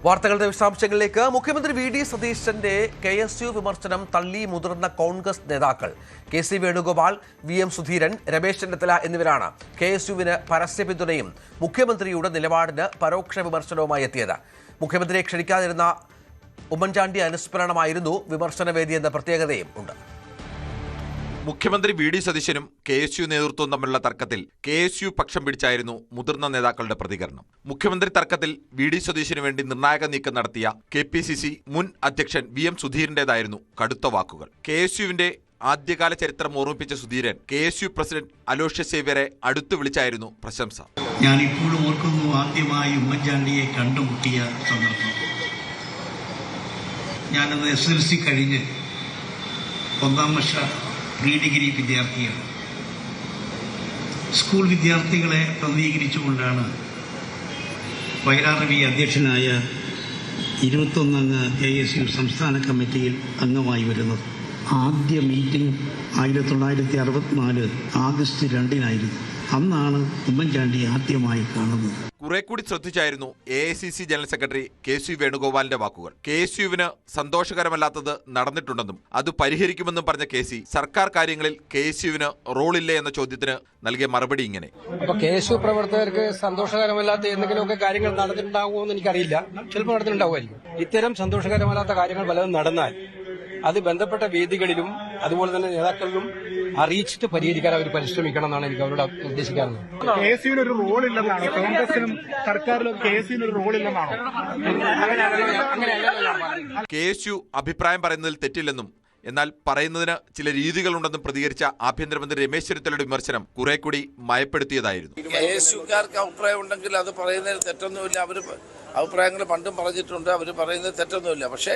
വാർത്തകളുടെ വിശദാംശങ്ങളിലേക്ക്. മുഖ്യമന്ത്രി വി.ഡി. സതീശന്റെ KSU വിമർശനം തള്ളി മുതിർന്ന കോൺഗ്രസ് നേതാക്കൾ. KC വേണുഗോപാൽ, VM സുധീരൻ, രമേശ് ചെന്നിത്തല എന്നിവരാണ് KSUവിന് പരസ്യ പിന്തുണയും മുഖ്യമന്ത്രിയുടെ നിലപാടിന് പരോക്ഷ വിമർശനവുമായി എത്തിയത്. മുഖ്യമന്ത്രിയെ ക്ഷണിക്കാതിരുന്ന ഉമ്മൻചാണ്ടി അനുസ്മരണമായിരുന്നു വിമർശനവേദി എന്ന പ്രത്യേകതയും ഉണ്ട്. മുഖ്യമന്ത്രി വി.ഡി. സതീശനും KSU നേതൃത്വവും തമ്മിലുള്ള തർക്കത്തിൽ KSU പക്ഷം പിടിച്ചായിരുന്നു മുതിർന്ന നേതാക്കളുടെ പ്രതികരണം. മുഖ്യമന്ത്രി തർക്കത്തിൽ വി.ഡി. സതീശനു വേണ്ടി നിർണായക നീക്കം നടത്തിയ KPCC മുൻ അധ്യക്ഷൻ VM സുധീരന്റേതായിരുന്നു കടുത്ത വാക്കുകൾ. KSUവിന്റെ ആദ്യകാല ചരിത്രം ഓർമ്മിപ്പിച്ച സുധീരൻ KSU പ്രസിഡന്റ് അലോഷ്യസ് സേവ്യറെ അടുത്തു വിളിച്ചായിരുന്നു പ്രശംസ. ഞാൻ ഇപ്പോഴും ഓർക്കുന്നു, ആദ്യമായി ഉമ്മൻചാണ്ടിയെ കണ്ടുമുട്ടിയ സന്ദർഭം. ഞാനത് SLC കഴിഞ്ഞ് 1ാം വർഷ പ്രീ ഡിഗ്രി വിദ്യാർത്ഥിയാണ്. സ്കൂൾ വിദ്യാർത്ഥികളെ പ്രതിനിധീകരിച്ചുകൊണ്ടാണ് വയലാർ അധ്യക്ഷനായ 21 അംഗ KSU സംസ്ഥാന കമ്മിറ്റിയിൽ അംഗമായി വരുന്നത്. ആദ്യ മീറ്റിംഗ് 1964 ആഗസ്റ്റ് 2-നായിരുന്നു. അന്നാണ് ഉമ്മൻചാണ്ടി ആദ്യമായി കാണുന്നത്. കുറെ കൂടി ശ്രദ്ധിച്ചായിരുന്നു AICC ജനറൽ സെക്രട്ടറി KC വേണുഗോപാലിന്റെ വാക്കുകൾ. KSUവിന് സന്തോഷകരമല്ലാത്തത് നടന്നിട്ടുണ്ടെന്നും അത് പരിഹരിക്കുമെന്നും പറഞ്ഞ KC സർക്കാർ കാര്യങ്ങളിൽ KSUവിന് റോളില്ലേ എന്ന ചോദ്യത്തിന് നൽകിയ മറുപടി ഇങ്ങനെ: KSU പ്രവർത്തകർക്ക് സന്തോഷകരമല്ലാത്ത എന്തെങ്കിലുമൊക്കെ കാര്യങ്ങൾ നടന്നിട്ടുണ്ടാകുമോ എന്ന് എനിക്കറിയില്ല. ചിലപ്പോൾ നടന്നിട്ടുണ്ടാവുമായിരിക്കും. ഇത്തരം സന്തോഷകരമല്ലാത്ത കാര്യങ്ങൾ പലതും നടന്നാൽ അത് ബന്ധപ്പെട്ട വേദികളിലും അതുപോലെ തന്നെ നേതാക്കളിലും അറിയിച്ചിട്ട് പരിഹരിക്കാൻ അവർ പരിശ്രമിക്കണം എന്നാണ് എനിക്ക് അവരോട് നിർദ്ദേശിക്കാറുള്ളത്. KSUവിന് ഒരു റോളില്ലെന്നാണ്, കോൺഗ്രസിനും സർക്കാരിലും KSUവിന് ഒരു റോളില്ലെന്നാണോ? KSU അഭിപ്രായം പറയുന്നതിൽ തെറ്റില്ലെന്നും എന്നാൽ പറയുന്നതിന് ചില രീതികളുണ്ടെന്നും പ്രതികരിച്ച ആഭ്യന്തരമന്ത്രി രമേശ് ചെന്നിത്തലയുടെ വിമർശനം കുറെ കൂടി മയപ്പെടുത്തിയതായിരുന്നു. KSUക്കാർക്ക് അഭിപ്രായം ഉണ്ടെങ്കിൽ അത് പറയുന്നതിൽ തെറ്റൊന്നുമില്ല. അവർ അഭിപ്രായങ്ങൾ പണ്ടും പറഞ്ഞിട്ടുണ്ട്, അവർ പറയുന്നതിൽ തെറ്റൊന്നുമില്ല. പക്ഷേ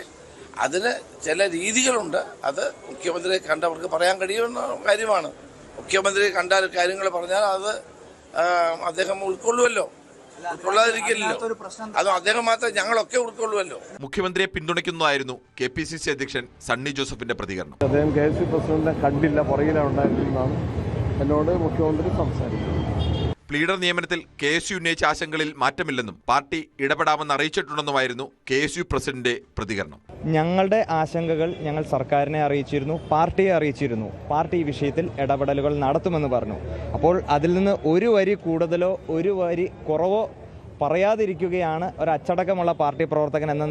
അതിന് ചില രീതികളുണ്ട്. അത് മുഖ്യമന്ത്രിയെ കണ്ടവർക്ക് പറയാൻ കഴിയുന്ന കാര്യമാണ്. മുഖ്യമന്ത്രിയെ കണ്ടാൽ കാര്യങ്ങൾ പറഞ്ഞാൽ അത് അദ്ദേഹം ഉൾക്കൊള്ളുമല്ലോ, ഉൾക്കൊള്ളാതിരിക്കില്ലല്ലോ. അതും അദ്ദേഹം മാത്രം, ഞങ്ങളൊക്കെ ഉൾക്കൊള്ളുമല്ലോ. മുഖ്യമന്ത്രിയെ പിന്തുണയ്ക്കുന്നതായിരുന്നു KPCC അധ്യക്ഷൻ സണ്ണി ജോസഫിന്റെ പ്രതികരണം. അദ്ദേഹം KSU പ്രസിഡന്റിനെ കണ്ടില്ല, പുറകിലുണ്ടായിരുന്നാണ് എന്നോട് മുഖ്യമന്ത്രി സംസാരിക്കുന്നത്. പ്ലീഡർ നിയമനത്തിൽ KSU ഉന്നയിച്ച ആശങ്കകളിൽ മാറ്റമില്ലെന്നും പാർട്ടി ഇടപെടാമെന്ന് അറിയിച്ചിട്ടുണ്ടെന്നുമായിരുന്നു KSU പ്രസിഡന്റ് പ്രതികരണം. ഞങ്ങളുടെ ആശങ്കകൾ ഞങ്ങൾ സർക്കാരിനെ അറിയിച്ചിരുന്നു, പാർട്ടിയെ അറിയിച്ചിരുന്നു. പാർട്ടി ഈ വിഷയത്തിൽ ഇടപെടലുകൾ നടത്തുമെന്ന് പറഞ്ഞു. അപ്പോൾ അതിൽ നിന്ന് ഒരു വരി കൂടുതലോ ഒരു വരി കുറവോ പറയാതിരിക്കുകയാണ് ഒരു അച്ചടക്കമുള്ള പാർട്ടി പ്രവർത്തകൻ എന്ന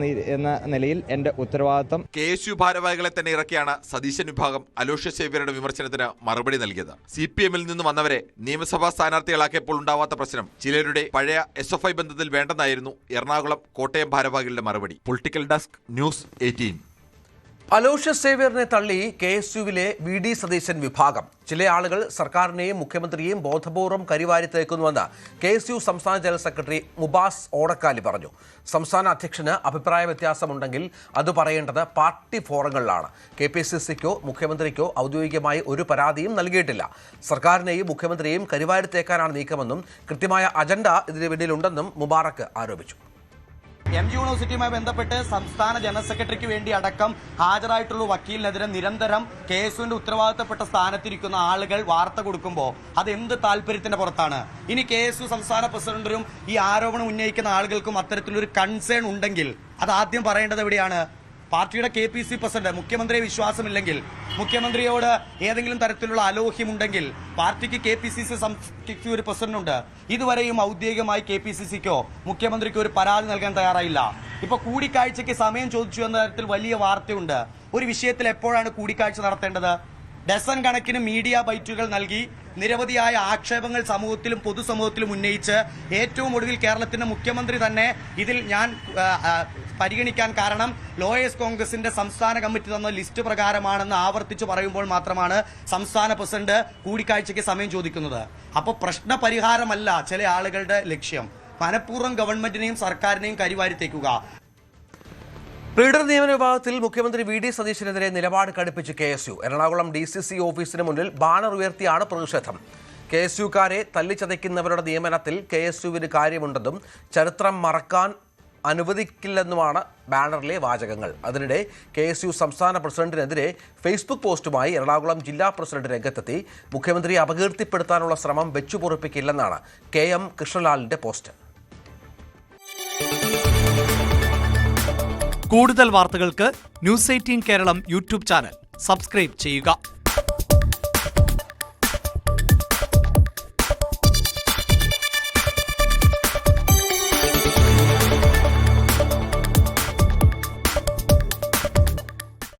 നിലയിൽ എന്റെ ഉത്തരവാദിത്തം. KSU ഭാരവാഹികളെ തന്നെ ഇറക്കിയാണ് സതീശൻ വിഭാഗം അലോഷ്യസ് സേവ്യരുടെ വിമർശനത്തിന് മറുപടി നൽകിയത്. CPM-ൽ നിന്ന് വന്നവരെ നിയമസഭാ സ്ഥാനാർത്ഥികളാക്കിയപ്പോൾ ഉണ്ടാവാത്ത പ്രശ്നം ചിലരുടെ പഴയ SFI ബന്ധത്തിൽ വേണ്ടെന്നായിരുന്നു എറണാകുളം, കോട്ടയം ഭാരവാഹികളുടെ മറുപടി. Political desk, News 18. അലോഷ്യസ് സേവ്യറിനെ തള്ളി KSUവിലെ വി.ഡി. സതീശൻ വിഭാഗം. ചില ആളുകൾ സർക്കാരിനെയും മുഖ്യമന്ത്രിയെയും ബോധപൂർവ്വം കരിവാരി തേക്കുന്നുവെന്ന് KSU സംസ്ഥാന ജനറൽ സെക്രട്ടറി മുബാസ് ഓടക്കാലി പറഞ്ഞു. സംസ്ഥാന അധ്യക്ഷന് അഭിപ്രായ വ്യത്യാസമുണ്ടെങ്കിൽ അത് പറയേണ്ടത് പാർട്ടി ഫോറങ്ങളിലാണ്. KPCCക്കോ മുഖ്യമന്ത്രിക്കോ ഔദ്യോഗികമായി ഒരു പരാതിയും നൽകിയിട്ടില്ല. സർക്കാരിനെയും മുഖ്യമന്ത്രിയെയും കരിവാരി തേക്കാനാണ് നീക്കമെന്നും കൃത്യമായ അജണ്ട ഇതിന് പിന്നിലുണ്ടെന്നും മുബാറക്ക് ആരോപിച്ചു. MG യൂണിവേഴ്സിറ്റിയുമായി ബന്ധപ്പെട്ട് സംസ്ഥാന ജനറൽ സെക്രട്ടറിക്ക് വേണ്ടി അടക്കം ഹാജരായിട്ടുള്ള വക്കീലിനെതിരെ നിരന്തരം KSUവിന്റെ ഉത്തരവാദിത്തപ്പെട്ട സ്ഥാനത്തിരിക്കുന്ന ആളുകൾ വാർത്ത കൊടുക്കുമ്പോൾ അത് എന്ത് താല്പര്യത്തിന്റെ പുറത്താണ്? ഇനി KSU സംസ്ഥാന പ്രസിഡന്റിനും ഈ ആരോപണം ഉന്നയിക്കുന്ന ആളുകൾക്കും അത്തരത്തിലൊരു കൺസേൺ ഉണ്ടെങ്കിൽ അത് ആദ്യം പറയേണ്ടത് എവിടെയാണ്? പാർട്ടിയുടെ KPCC പ്രസിഡന്റ് മുഖ്യമന്ത്രിയെ വിശ്വാസമില്ലെങ്കിൽ, മുഖ്യമന്ത്രിയോട് ഏതെങ്കിലും തരത്തിലുള്ള അലോഹ്യമുണ്ടെങ്കിൽ പാർട്ടിക്ക് KPCC ഒരു പ്രസിഡന്റുണ്ട്. ഇതുവരെയും ഔദ്യോഗികമായി KPCCക്കോ മുഖ്യമന്ത്രിക്കോ ഒരു പരാതി നൽകാൻ തയ്യാറായില്ല. ഇപ്പൊ കൂടിക്കാഴ്ചയ്ക്ക് സമയം ചോദിച്ചു എന്ന തരത്തിൽ വലിയ വാർത്തയുണ്ട്. ഒരു വിഷയത്തിൽ എപ്പോഴാണ് കൂടിക്കാഴ്ച നടത്തേണ്ടത്? ഡസൻ കണക്കിന് മീഡിയ ബൈറ്റുകൾ നൽകി നിരവധിയായ ആക്ഷേപങ്ങൾ സമൂഹത്തിലും പൊതുസമൂഹത്തിലും ഉന്നയിച്ച് ഏറ്റവും ഒടുവിൽ കേരളത്തിന്റെ മുഖ്യമന്ത്രി തന്നെ ഇതിൽ ഞാൻ പരിഗണിക്കാൻ കാരണം ലോയേഴ്സ് കോൺഗ്രസിന്റെ സംസ്ഥാന കമ്മിറ്റി തന്ന ലിസ്റ്റ് പ്രകാരമാണെന്ന് ആവർത്തിച്ച് പറയുമ്പോൾ മാത്രമാണ് സംസ്ഥാന പ്രസിഡന്റ് കൂടിക്കാഴ്ചയ്ക്ക് സമയം ചോദിക്കുന്നത്. അപ്പോൾ പ്രശ്ന പരിഹാരമല്ല ചില ആളുകളുടെ ലക്ഷ്യം, മനഃപൂർവ്വം ഗവൺമെന്റിനെയും സർക്കാരിനെയും കരിവാരിത്തേക്കുക. പ്ലീഡർ നിയമന വിഭാഗത്തിൽ മുഖ്യമന്ത്രി വി.ഡി. സതീശനെതിരെ നിലപാട് കടുപ്പിച്ച് KSU. എറണാകുളം DCC ഓഫീസിന് മുന്നിൽ ബാനർ ഉയർത്തിയാണ് പ്രതിഷേധം. KSUക്കാരെ തല്ലിച്ചതയ്ക്കുന്നവരുടെ നിയമനത്തിൽ KSUവിന് കാര്യമുണ്ടെന്നും ചരിത്രം മറക്കാൻ അനുവദിക്കില്ലെന്നുമാണ് ബാനറിലെ വാചകങ്ങൾ. അതിനിടെ KSU സംസ്ഥാന പ്രസിഡന്റിനെതിരെ ഫേസ്ബുക്ക് പോസ്റ്റുമായി എറണാകുളം ജില്ലാ പ്രസിഡന്റ് രംഗത്തെത്തി. മുഖ്യമന്ത്രിയെ അപകീർത്തിപ്പെടുത്താനുള്ള ശ്രമം വെച്ചുപൊറുപ്പിക്കില്ലെന്നാണ് KM കൃഷ്ണലാലിന്റെ പോസ്റ്റ്. കൂടുതൽ വാർത്തകൾക്ക് news 18 Keralam YouTube channel subscribe ചെയ്യുക.